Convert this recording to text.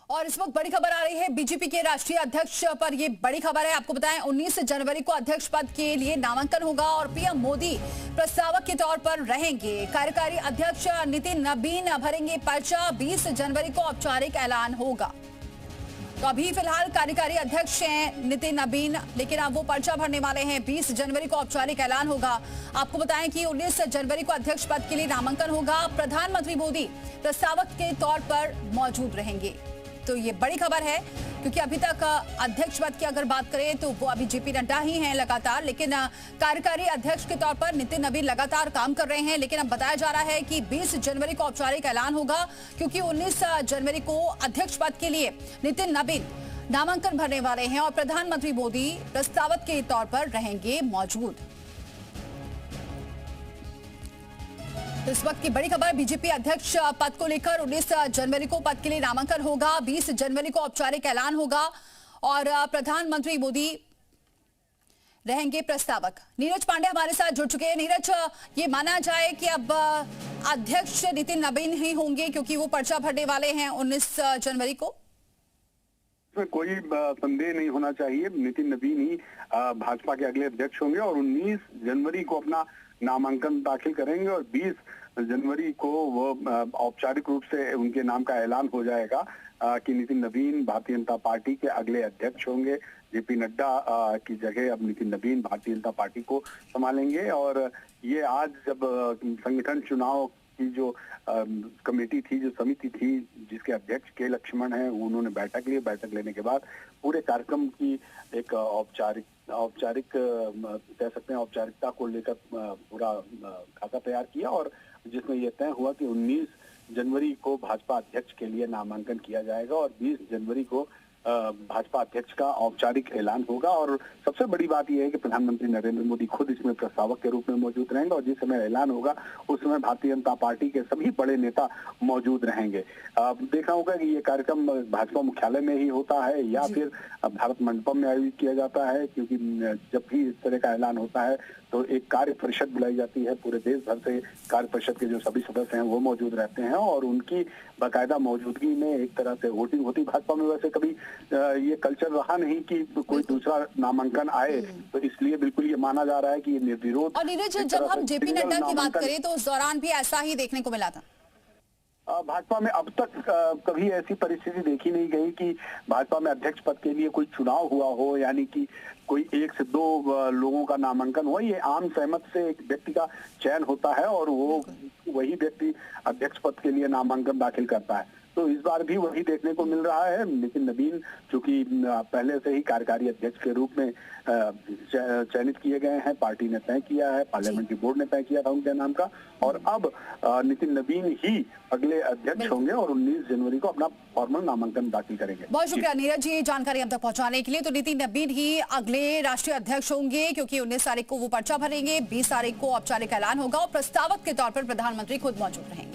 और इस वक्त बड़ी खबर आ रही है बीजेपी के राष्ट्रीय अध्यक्ष पर। ये बड़ी खबर है, आपको बताएं 19 जनवरी को अध्यक्ष पद के लिए नामांकन होगा और पीएम मोदी प्रस्तावक के तौर पर रहेंगे। कार्यकारी अध्यक्ष नितिन नबीन भरेंगे पर्चा। 20 जनवरी को औपचारिक ऐलान होगा। तो अभी फिलहाल कार्यकारी अध्यक्ष हैं नितिन नबीन, लेकिन अब वो पर्चा भरने वाले हैं। 20 जनवरी को औपचारिक ऐलान होगा। आपको बताएं कि 19 जनवरी को अध्यक्ष पद के लिए नामांकन होगा। प्रधानमंत्री मोदी प्रस्तावक के तौर पर मौजूद रहेंगे। तो ये बड़ी खबर है क्योंकि अभी तक अध्यक्ष पद की अगर बात करें तो वो अभी जेपी नड्डा ही हैं लगातार, लेकिन कार्यकारी अध्यक्ष के तौर पर नितिन नबीन लगातार काम कर रहे हैं। लेकिन अब बताया जा रहा है कि 20 जनवरी को औपचारिक ऐलान होगा क्योंकि 19 जनवरी को अध्यक्ष पद के लिए नितिन नबीन नामांकन भरने वाले हैं और प्रधानमंत्री मोदी प्रस्तावक के तौर पर रहेंगे मौजूद। तो इस वक्त की बड़ी खबर बीजेपी अध्यक्ष पद को लेकर 19 जनवरी को पद के लिए नामांकन होगा। 20 जनवरी को औपचारिक ऐलान होगा और प्रधानमंत्री मोदी रहेंगे प्रस्तावक। नीरज पांडे हमारे साथ जुड़ चुके हैं। नीरज, ये माना जाए कि अब अध्यक्ष नितिन नबीन ही होंगे क्योंकि वो पर्चा भरने वाले हैं 19 जनवरी को। इसमें कोई संदेह नहीं होना चाहिए। नितिन नबीन ही भाजपा के अगले अध्यक्ष होंगे और 19 जनवरी को अपना नामांकन दाखिल करेंगे और 20 जनवरी को वो औपचारिक रूप से उनके नाम का ऐलान हो जाएगा कि नितिन नबीन भारतीय जनता पार्टी के अगले अध्यक्ष होंगे। जेपी नड्डा की जगह अब नितिन नबीन भारतीय जनता पार्टी को संभालेंगे। और ये आज जब संगठन चुनाव की जो कमेटी थी, जो समिति थी जिसके अध्यक्ष के लक्ष्मण हैं, उन्होंने बैठक ली। बैठक लेने के बाद पूरे कार्यक्रम की एक औपचारिक कह सकते हैं औपचारिकता को लेकर पूरा खाका तैयार किया और जिसमें यह तय हुआ कि 19 जनवरी को भाजपा अध्यक्ष के लिए नामांकन किया जाएगा और 20 जनवरी को भाजपा अध्यक्ष का औपचारिक ऐलान होगा। और सबसे बड़ी बात यह है कि प्रधानमंत्री नरेंद्र मोदी खुद इसमें प्रस्तावक के रूप में मौजूद रहेंगे और जिस समय ऐलान होगा उस समय भारतीय जनता पार्टी के सभी बड़े नेता मौजूद रहेंगे। देखना होगा कि ये कार्यक्रम भाजपा मुख्यालय में ही होता है या फिर भारत मंडपम में आयोजित किया जाता है, क्योंकि जब भी इस तरह का ऐलान होता है तो एक कार्य परिषद बुलाई जाती है। पूरे देश भर से कार्य परिषद के जो सभी सदस्य हैं वो मौजूद रहते हैं और उनकी बाकायदा मौजूदगी में एक तरह से वोटिंग होती। भाजपा में वैसे कभी ये कल्चर रहा नहीं कि कोई दूसरा नामांकन आए, तो इसलिए बिल्कुल ये माना जा रहा है कि ये निर्विरोध। और नीरज, जब हम जेपी नड्डा की बात करें तो उस दौरान भी ऐसा ही देखने को मिला था। भाजपा में अब तक कभी ऐसी परिस्थिति देखी नहीं गई कि भाजपा में अध्यक्ष पद के लिए कोई चुनाव हुआ हो, यानी कि कोई 1 से 2 लोगों का नामांकन हो। ये आम सहमत से एक व्यक्ति का चयन होता है और वो वही व्यक्ति अध्यक्ष पद के लिए नामांकन दाखिल करता है। तो इस बार भी वही देखने को मिल रहा है। नितिन नबीन चूंकि पहले से ही कार्यकारी अध्यक्ष के रूप में चयनित किए गए हैं, पार्टी ने तय किया है, पार्लियामेंट्री बोर्ड ने तय किया था उनके नाम का, और अब नितिन नबीन ही अगले अध्यक्ष होंगे और 19 जनवरी को अपना फॉर्मल नामांकन दाखिल करेंगे। बहुत शुक्रिया नीरज जी जानकारी हम तक पहुंचाने के लिए। तो नितिन नबीन ही अगले राष्ट्रीय अध्यक्ष होंगे क्योंकि 19 तारीख को वो पर्चा भरेंगे, 20 तारीख को औपचारिक ऐलान होगा और प्रस्तावक के तौर पर प्रधानमंत्री खुद मौजूद रहेंगे।